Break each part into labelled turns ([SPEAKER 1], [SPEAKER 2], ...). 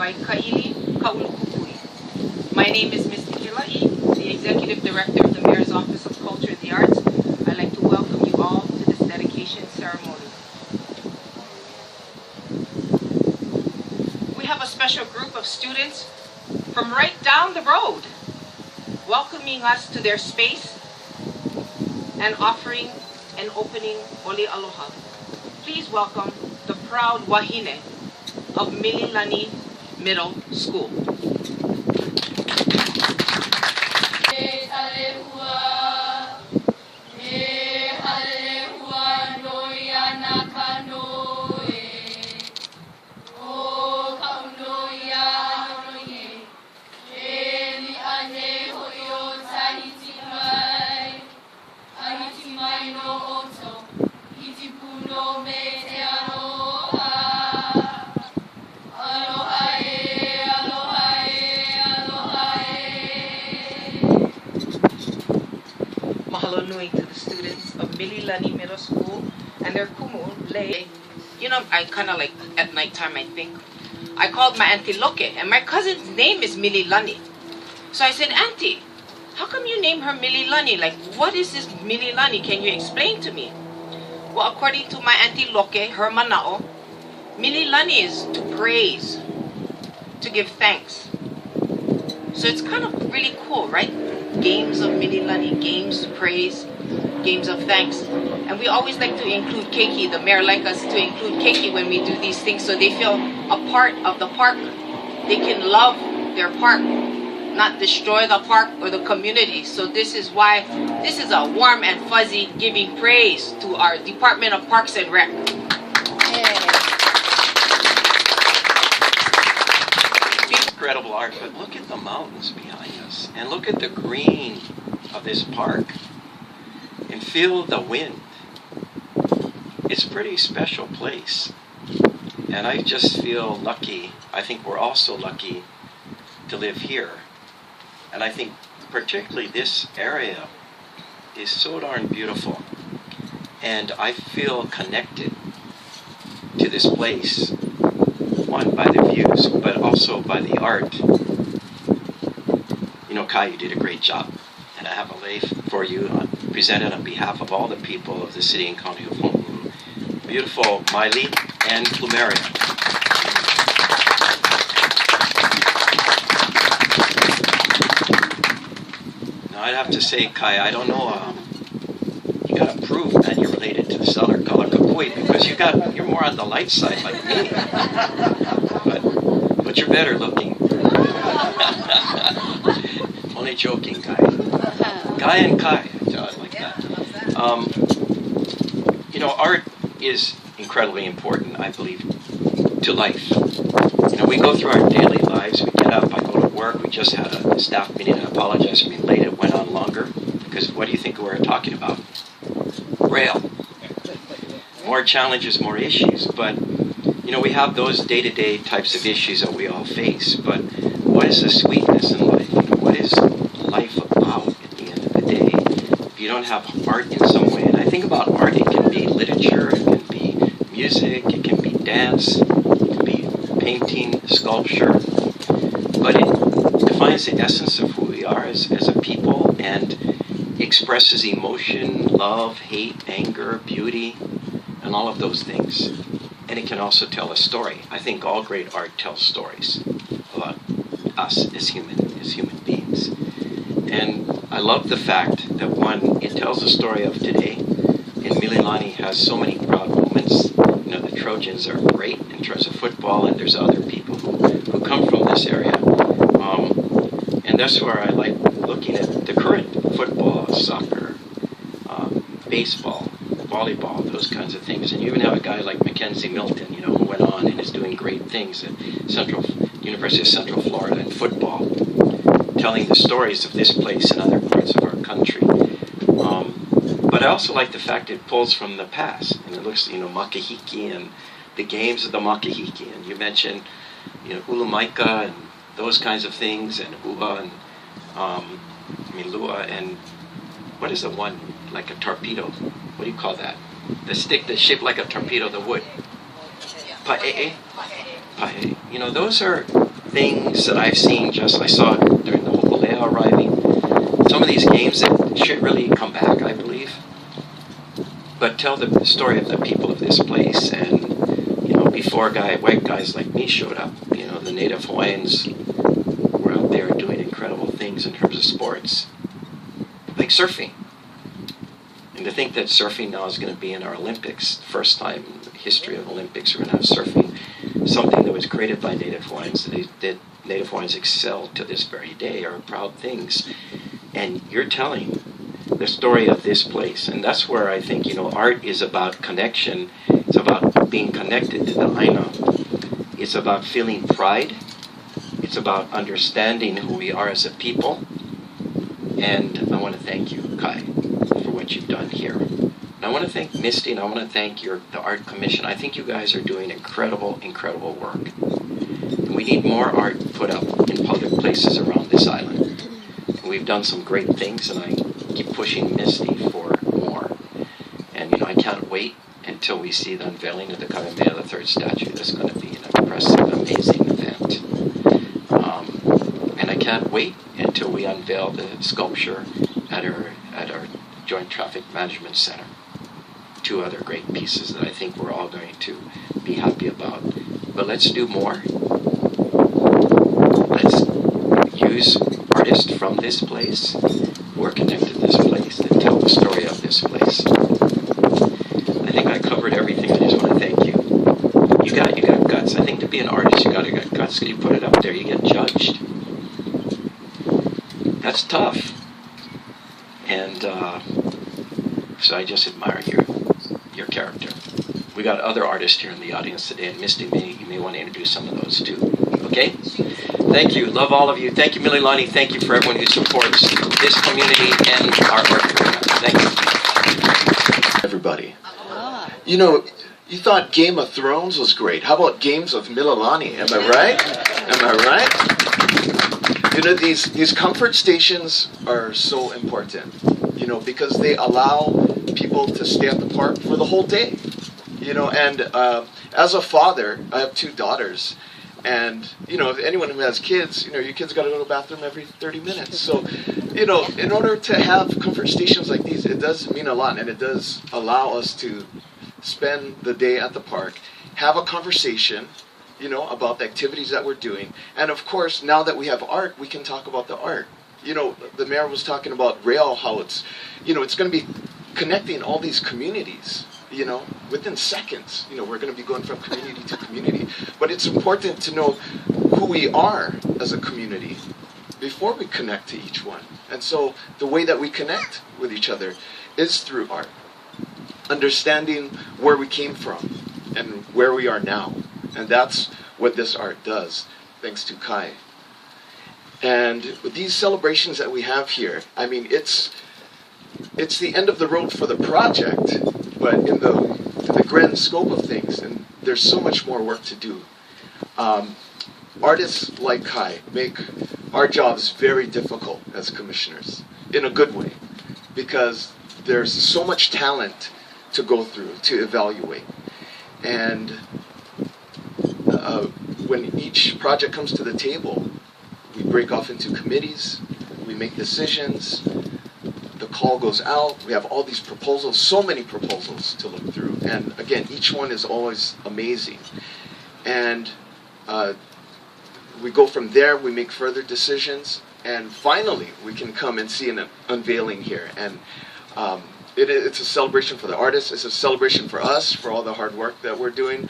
[SPEAKER 1] by Kaili Kaulukupui. My name is Ms. Mililani, the Executive Director of the Mayor's Office of Culture and the Arts. I'd like to welcome you all to this dedication ceremony. We have a special group of students from right down the road welcoming us to their space and offering and opening Oli Aloha. Please welcome the proud wahine of Mililani Middle School. Mahalo nui to the students of Mililani Middle School and their kumu lei. You know, I kind of like at nighttime, I think. I called my auntie Loke, and my cousin's name is Mililani. So I said, Auntie, how come you name her Mililani? Like, what is this Mililani? Can you explain to me? Well, according to my auntie Loke, her manao, Mililani is to praise, to give thanks. So it's kind of really cool, right? Games of Mililani, games to praise, games of thanks. And we always like to include keiki. The mayor likes us to include keiki when we do these things so they feel a part of the park. They can love their park, not destroy the park or the community. So this is why this is a warm and fuzzy giving praise to our Department of Parks and Rec.
[SPEAKER 2] Incredible art, but look at the mountains behind us and look at the green of this park and feel the wind. It's a pretty special place, and I just feel lucky. I think we're also lucky to live here, and I think particularly this area is so darn beautiful, and I feel connected to this place. One, by the views, but also by the art. You know, Kai, you did a great job. And I have a lei for you presented on behalf of all the people of the city and county of Honolulu. Beautiful Miley and Plumeria. Now, I'd have to say, Kai, I don't know, you got to prove that you're related to the seller, Kalakapui, because you're more on the light side like me. But you're better looking. Only joking, Kai. Kai and Kai. I like that. You know, art is incredibly important, I believe, to life. You know, we go through our daily lives. We get up, I go to work. We just had a staff meeting. I apologize for being late. It went on longer. Because what do you think we're talking about? Rail. More challenges, more issues. But you know, we have those day-to-day types of issues that we all face, but what is the sweetness in life? What is life about at the end of the day? If you don't have art in some way, and I think about art, it can be literature, it can be music, it can be dance, it can be painting, sculpture, but it defines the essence of who we are as a people and expresses emotion, love, hate, anger, beauty, and all of those things. And it can also tell a story. I think all great art tells stories about us as human beings. And I love the fact that one, it tells a story of today. And Mililani has so many proud moments. You know, the Trojans are great in terms of football, and there's other people who come from this area. And that's where I like looking at the current football, soccer, baseball, volleyball, those kinds of things. And you even have a guy like Mackenzie Milton, you know, who went on and is doing great things at University of Central Florida in football, telling the stories of this place and other parts of our country. But I also like the fact it pulls from the past, and it looks, you know, makahiki and the games of the makahiki. And you mentioned, you know, ulumaika and those kinds of things, and ua and lua, and what is the one like a torpedo? What do you call that? The stick that's shaped like a torpedo, the wood. Pa'e'e. Pa'e'e. You know, those are things that I've seen, I saw it during the Hokulea arriving. Some of these games that should really come back, I believe, but tell the story of the people of this place. And before white guys like me showed up, the native Hawaiians were out there doing incredible things in terms of sports, like surfing. And to think that surfing now is going to be in our Olympics, first time in the history of Olympics, we're going to have surfing, something that was created by native Hawaiians. Native Hawaiians excel to this very day, are proud things. And you're telling the story of this place. And that's where I think, art is about connection. It's about being connected to the Aina. It's about feeling pride. It's about understanding who we are as a people. And I want to thank you, Kai, for what you've done here. And I want to thank Misty, and I want to thank the Art Commission. I think you guys are doing incredible, incredible work. And we need more art put up in public places around this island. And we've done some great things, and I keep pushing Misty for more. And I can't wait until we see the unveiling of the Kamehameha III statue. That's going to be an impressive, amazing event. And I can't wait until we unveil the sculpture at our Joint Traffic Management Center. Two other great pieces that I think we're all going to be happy about. But let's do more. Let's use artists from this place who are connected to this place and tell the story of this place. I think I covered everything. I just want to thank you. You got guts. I think to be an artist, you got to get guts. Because you put it up there, you get judged. That's tough. And so I just admire your character. We got other artists here in the audience today, and Misty, you may want to introduce some of those too. Okay? Thank you. Love all of you. Thank you, Mililani. Thank you for everyone who supports this community and our art program. Thank you.
[SPEAKER 3] Everybody. You thought Game of Thrones was great. How about Games of Mililani? Am I right? Am I right? These comfort stations are so important, because they allow people to stay at the park for the whole day. And as a father, I have 2 daughters. And, if anyone who has kids, your kids got to go to the bathroom every 30 minutes. So, in order to have comfort stations like these, it does mean a lot. And it does allow us to spend the day at the park, have a conversation, about the activities that we're doing. And, of course, now that we have art, we can talk about the art. The mayor was talking about rail, how it's going to be connecting all these communities. Within seconds, we're going to be going from community to community. But it's important to know who we are as a community before we connect to each one. And so the way that we connect with each other is through art. Understanding where we came from and where we are now. And that's what this art does, thanks to Kai. And with these celebrations that we have here, it's the end of the road for the project, but in the grand scope of things, and there's so much more work to do. Artists like Kai make our jobs very difficult as commissioners, in a good way, because there's so much talent to go through, to evaluate. And when each project comes to the table, we break off into committees, we make decisions, the call goes out, we have all these proposals, so many proposals to look through. And again, each one is always amazing. And we go from there, we make further decisions, and finally we can come and see an unveiling here. And it's a celebration for the artists, it's a celebration for us, for all the hard work that we're doing.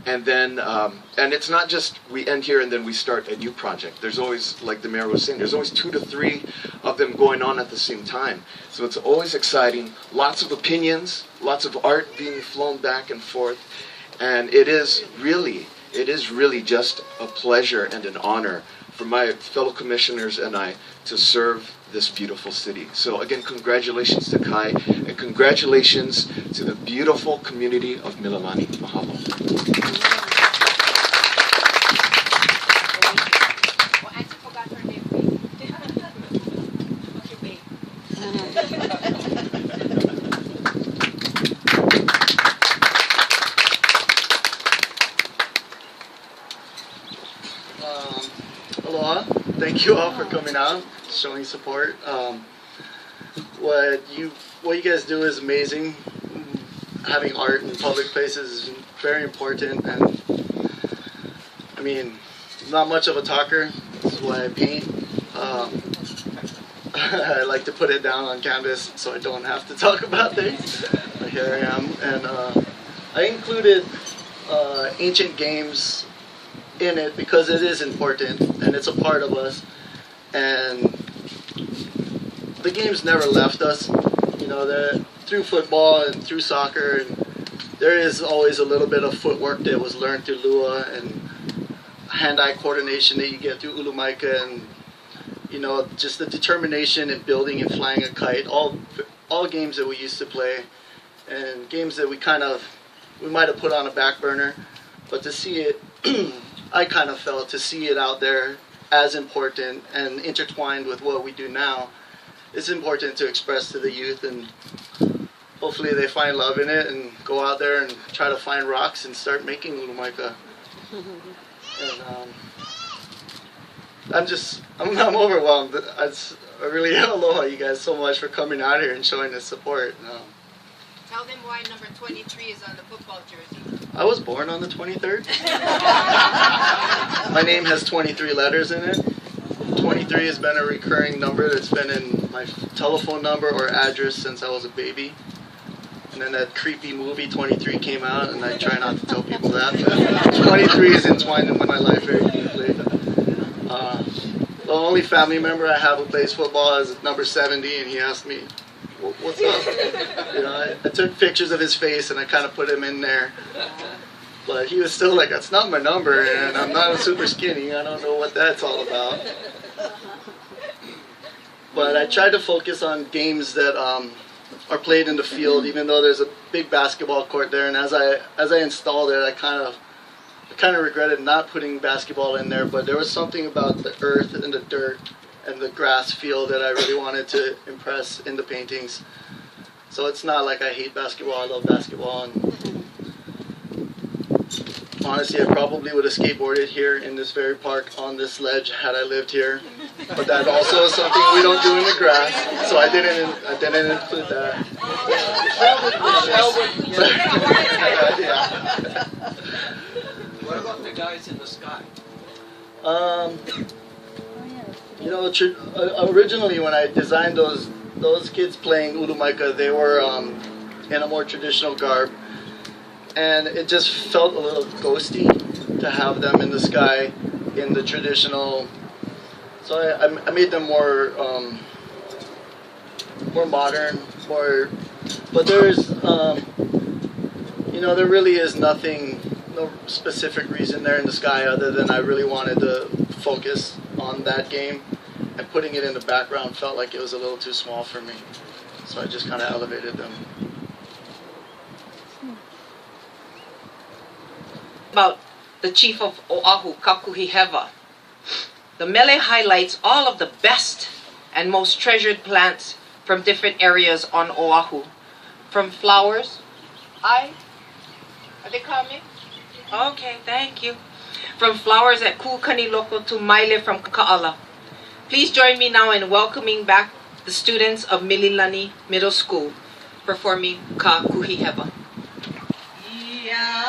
[SPEAKER 3] And then, and it's not just we end here and then we start a new project. There's always, like the mayor was saying, there's always 2 to 3 of them going on at the same time. So it's always exciting, lots of opinions, lots of art being flown back and forth. And it is really just a pleasure and an honor for my fellow commissioners and I to serve this beautiful city. So again, congratulations to Kai, and congratulations to the beautiful community of Mililani. Mahalo.
[SPEAKER 4] thank you all for coming out, showing support. What you guys do is amazing. Having art in public places is very important, and I mean, I'm not much of a talker. This is why I paint. I like to put it down on canvas so I don't have to talk about things. But here I am, and I included ancient games in it because it is important and it's a part of us, and the games never left us. You know, through football and through soccer, and there is always a little bit of footwork that was learned through lua and hand-eye coordination that you get through ulumaika, and you know, just the determination in building and flying a kite. All games that we used to play, and games that we might have put on a back burner, but to see it, I kind of felt to see it out there as important and intertwined with what we do now, it's important to express to the youth, and hopefully they find love in it and go out there and try to find rocks and start making ulumaika. And I'm overwhelmed. I really aloha you guys so much for coming out here and showing the support.
[SPEAKER 1] Tell them why number 23 is on the football jersey.
[SPEAKER 4] I was born on the 23rd. My name has 23 letters in it. 23 has been a recurring number that's been in my telephone number or address since I was a baby. And then that creepy movie 23 came out, and I try not to tell people that, but 23 is entwined in my life very deeply. The only family member I have who plays football is number 70, and he asked me, "What's up?" You know, I took pictures of his face and I kind of put him in there, but he was still like, "That's not my number, and I'm not super skinny. I don't know what that's all about." But I tried to focus on games that are played in the field, even though there's a big basketball court there. And as I installed it, I kind of regretted not putting basketball in there. But there was something about the earth and the dirt and the grass field that I really wanted to impress in the paintings. So it's not like I hate basketball. I love basketball. And honestly, I probably would have skateboarded here in this very park on this ledge had I lived here. But that also is something we don't do in the grass, so I didn't include that. Yeah.
[SPEAKER 2] What about the guys in the sky?
[SPEAKER 4] You know, originally when I designed those kids playing ulumaika, they were in a more traditional garb, and it just felt a little ghosty to have them in the sky in the traditional. So I made them more modern, but there's you know, there really is no specific reason they're in the sky other than I really wanted to focus on that game, and putting it in the background felt like it was a little too small for me, so I just kind of elevated them.
[SPEAKER 1] About the chief of Oahu, Kakuhiheva. The mele highlights all of the best and most treasured plants from different areas on Oahu. From flowers. Are they coming? Okay, thank you. From flowers at Ku'ukaniloko to Maile from Ka'ala. Please join me now in welcoming back the students of Mililani Middle School performing Kakuhiheva.
[SPEAKER 5] Yeah.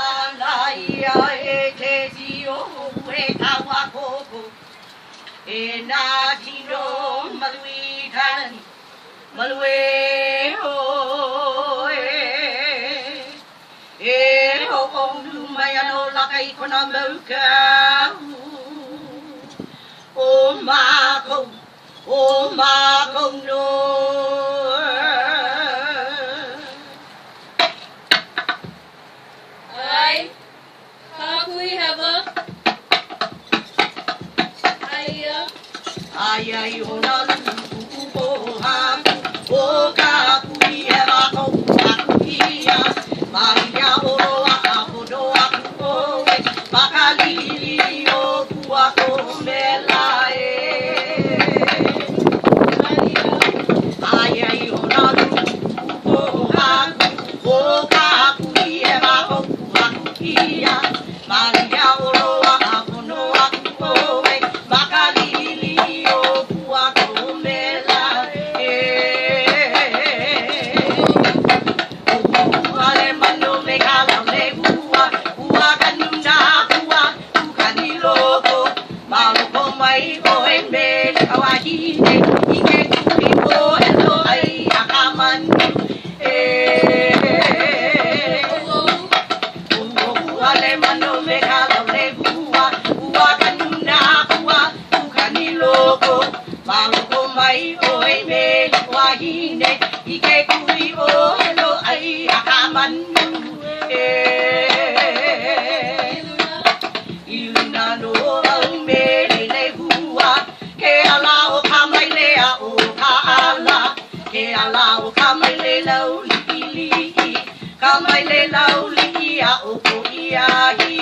[SPEAKER 5] pili kamai le lauli ia oko ia hi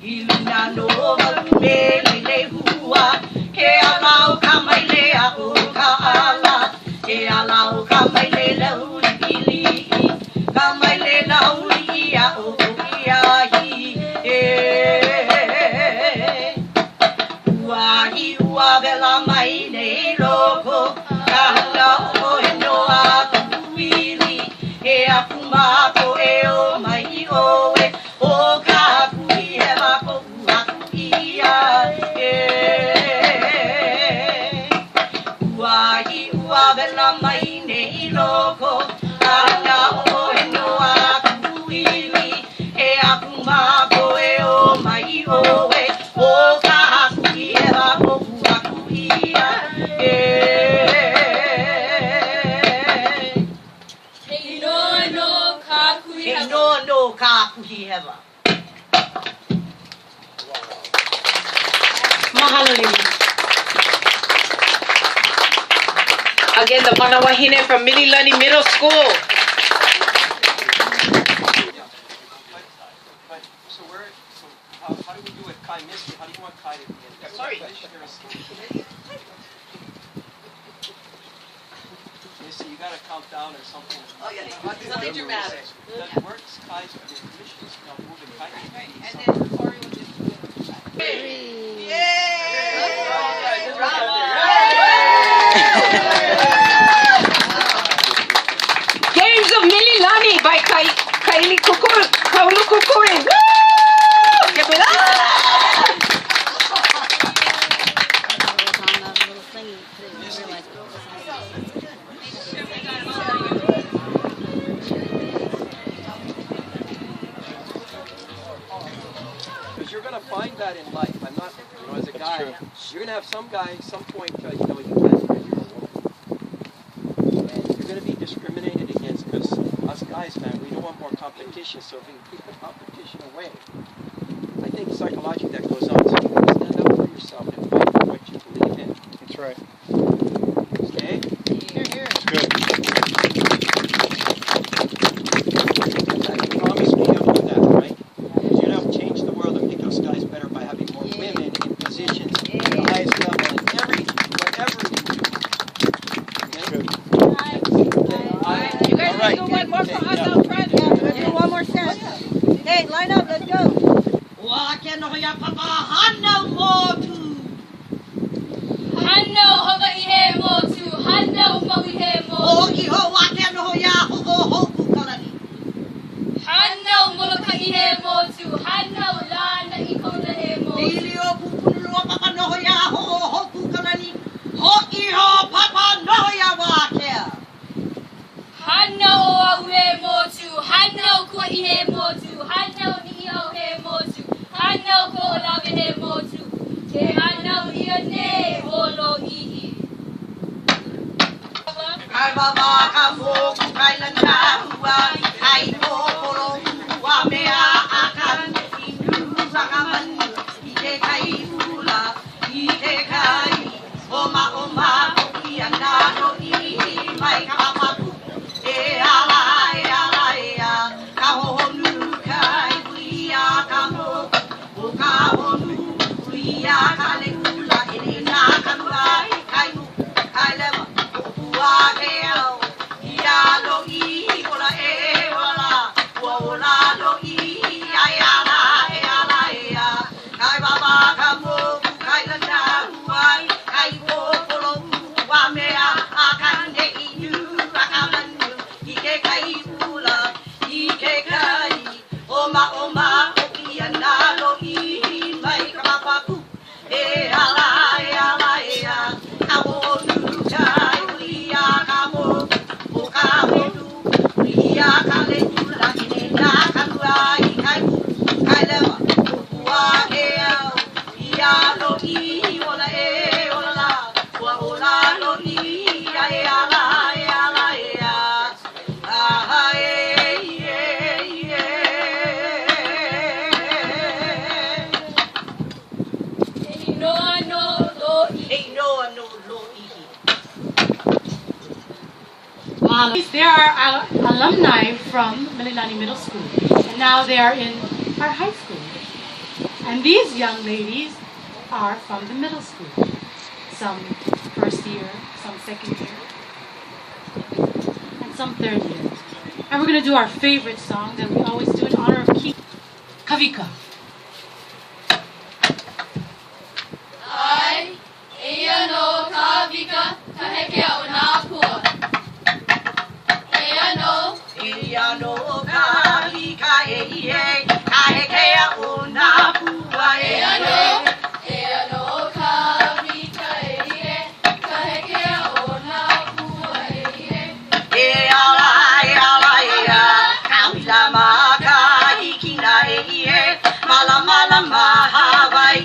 [SPEAKER 5] iluna no malume le hua ke alau kamai le a o ka ala ke alau kamai le lauli pili kamai le lauli ia oko ia hi ua vela mai nei loko ka hula o he noa ka kuili he aku mako e o mai o e o ka kui he mako aku ia ua vela mai nei loko ka hula o he noa ka kuili he aku mako e o mai o e o ka kui he mako no kakuhi hewa.
[SPEAKER 1] Mahalo lady. Again, the Manawahine from Mililani Middle School.
[SPEAKER 2] How do we do it? Kai missed it. How do you want Kai to begin? Sorry. Missy, you got to count down or something.
[SPEAKER 5] Oh, yeah. Something dramatic.
[SPEAKER 2] That works. Kai's commission is now moving. Kai.
[SPEAKER 1] And then Corey will just do it. Games of Mililani by Kaili Kaulu Kukurin. Woo! Give it up!
[SPEAKER 2] Because you're going to find that in life. I'm not, as a guy, you're going to have some guy, some point, you can't measure a woman. And you're going to be discriminated against because us guys, man, we don't want more competition. So if we can keep the competition away, I think psychologically that goes on. So you got to stand up for yourself and fight for what you believe in.
[SPEAKER 6] That's right.
[SPEAKER 2] Okay?
[SPEAKER 6] That's good.
[SPEAKER 2] I promise me you'll do that, right? Because you'll help change the world and make us guys better by having more women in positions at the highest level and whatever you do. Okay?
[SPEAKER 5] You guys can do one more for us out front. Let's do one more set. Hey, line up, let's go. Waka no ya papa hana motu.
[SPEAKER 7] Hano Hawaii motu, Hano Maui motu.
[SPEAKER 5] Oki ho waka no ya ho ho kukalani.
[SPEAKER 7] Hano Molokai motu, Hano Lana Ikona motu.
[SPEAKER 5] Ilio pupulu papa no ya ho ho kukalani. Hoki ho papa no ya waka.
[SPEAKER 7] Hano Aue motu, Hano Kuai motu, Hano Nio motu, Hano Kolave motu. Ke Hano Iane Holo Ihi.
[SPEAKER 5] Kai baba ka mo kai lana hua kai mo polo wa mea akan inu sakaman ike kai hula ike kai oma iana no I mai ka papu e ala ya ka honu kai ia ka mo o ka honu ia ka le hula e na ka mai kai leva wa heo ia lo I ola e ola ola lo I ala kai baba ka mo kai lana huai kai o polo wa mea akan de I
[SPEAKER 6] They are alumni from Mililani Middle School, and now they are in our high school. And these young ladies are from the middle school. Some first year, some second year, and some third year. And we're going to do our favorite song that we always do in honor of Keith, Kavika.
[SPEAKER 7] Ai, ia no kavika, kaheke o nā pua. Ia no
[SPEAKER 5] kavika kahekea o nā pua
[SPEAKER 7] Ia no kavika kahekea o nā pua
[SPEAKER 5] e ala kaula maka hikina mala mahawai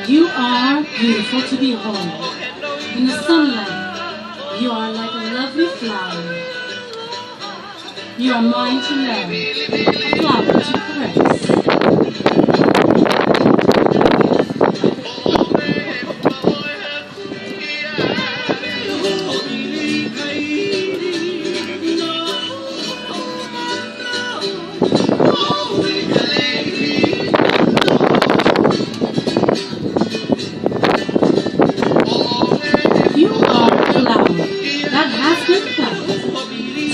[SPEAKER 6] You are beautiful to behold. In the sunlight, you are like a lovely flower. You are mine to love, a flower to caress.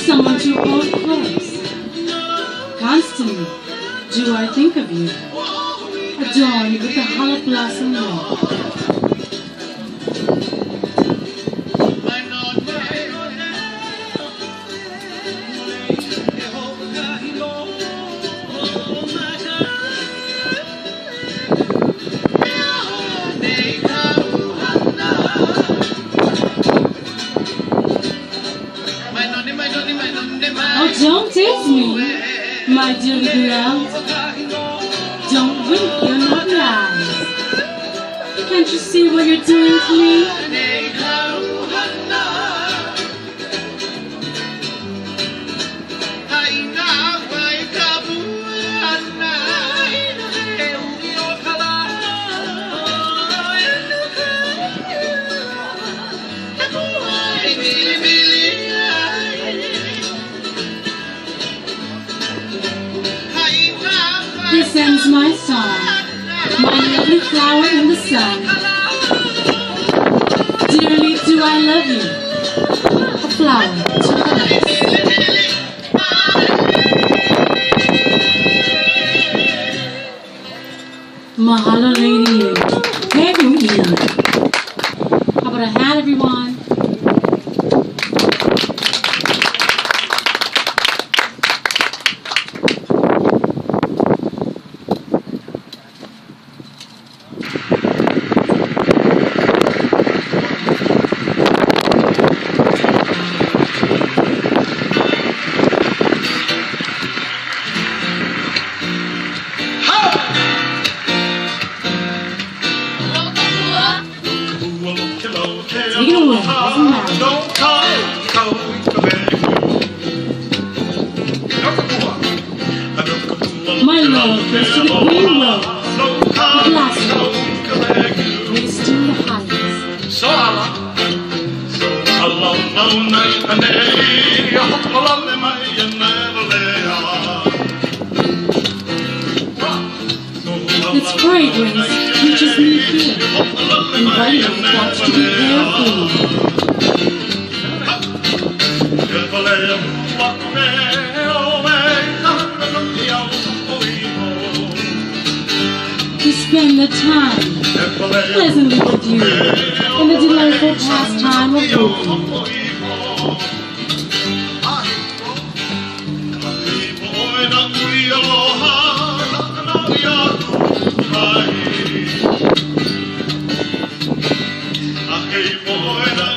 [SPEAKER 6] Someone to hold close. Constantly do I think of you, adorned with the halau blossom red. Oh, don't tease me, my dear girl. Don't wink your naughty eyes. Can't you see what you're doing to me? This ends my song, my lovely flower in the sun. Dearly do I love you, a flower to caress. Mahalo, lady. How about a hat, everyone? goes to the green road, the glass road, wasting the heights.
[SPEAKER 8] So
[SPEAKER 6] its fragrance reaches me here, inviting the thoughts to be careful. To spend the time pleasantly with you in the delightful pastime of walking.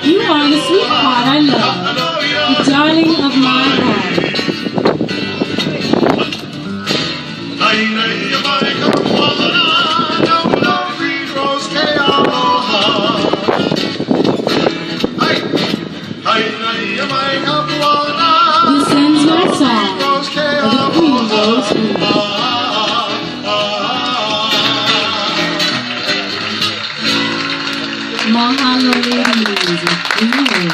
[SPEAKER 6] You are the sweetheart I love, the darling of my heart. This ends my song of the Queen Rose Queen. Mahalo ladies and queen.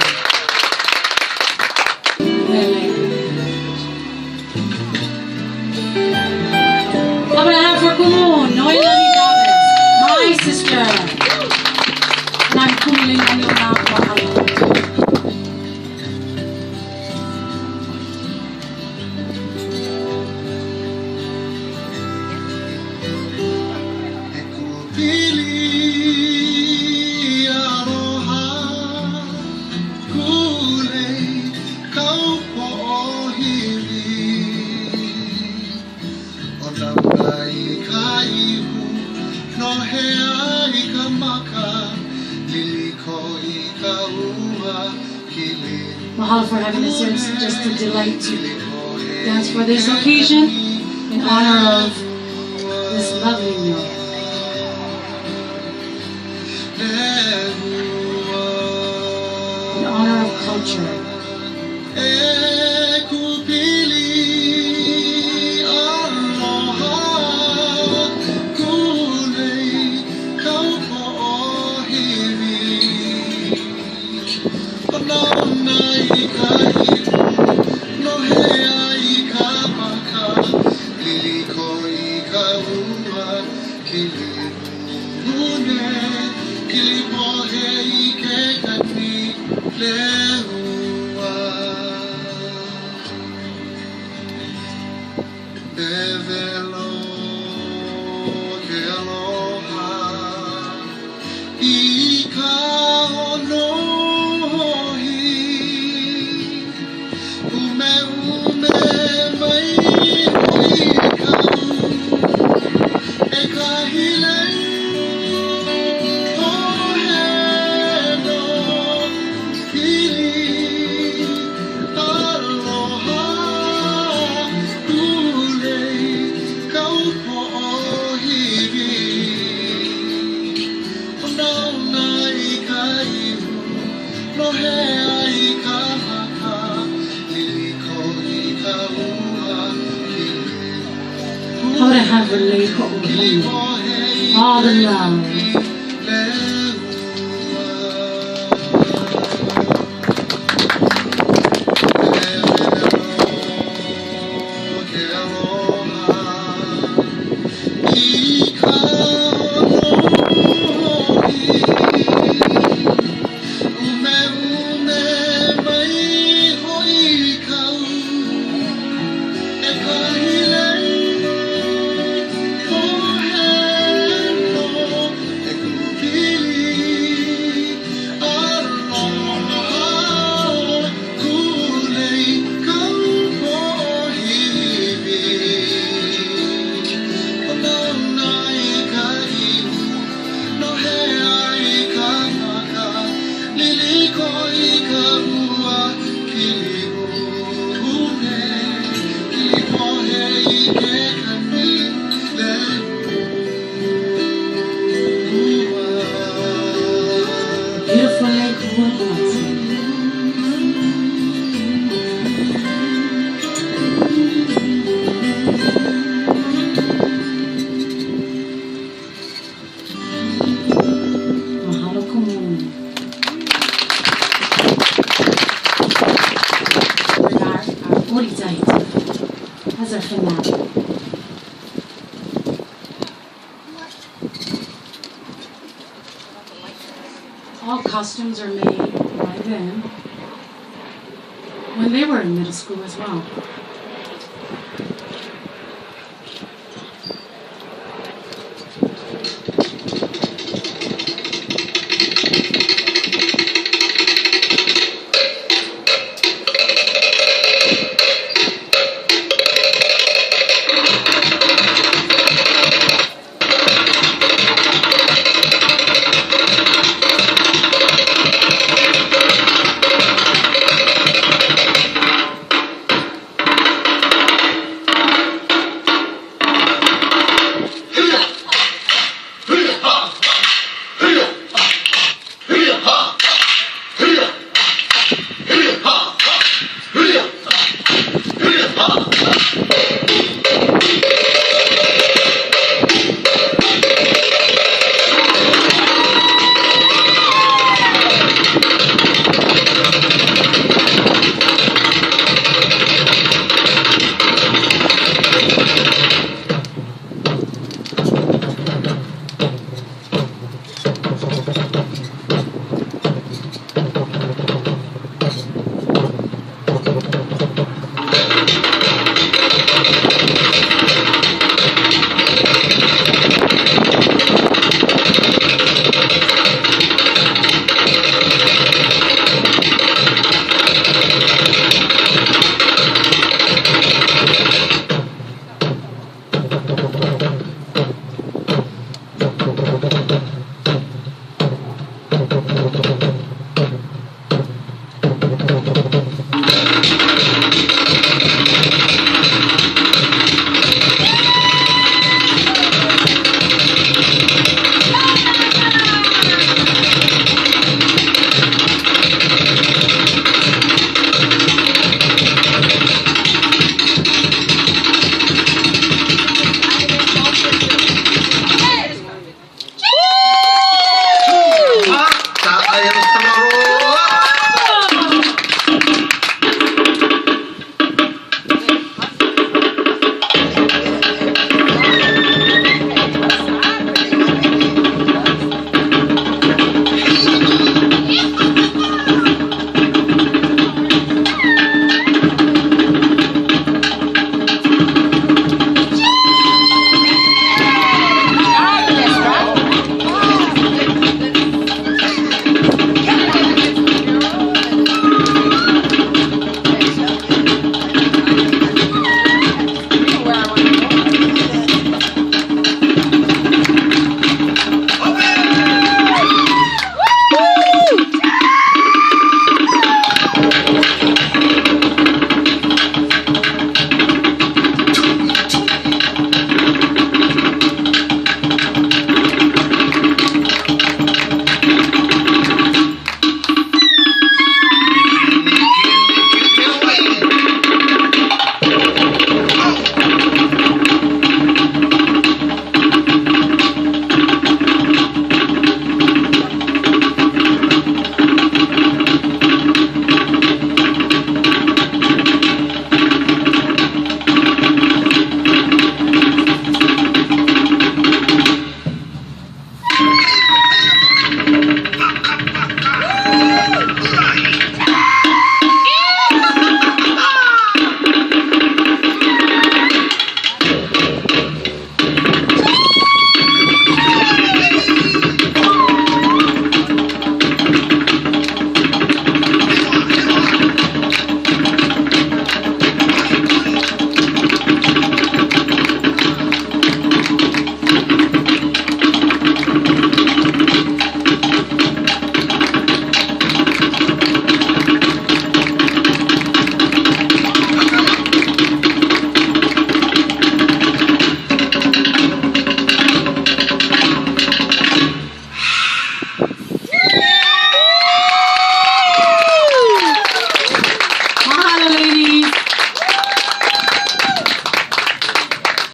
[SPEAKER 6] How about a hand for Kumun, Mililani daughters, my sister. And I'm cooling on your mouth. Mahalo for having us here. It's just a delight to dance for this occasion in honor of this lovely meal. In honor of culture. How to have a lake over you, all the love. are fanatic. All costumes are made by them when they were in middle school as well.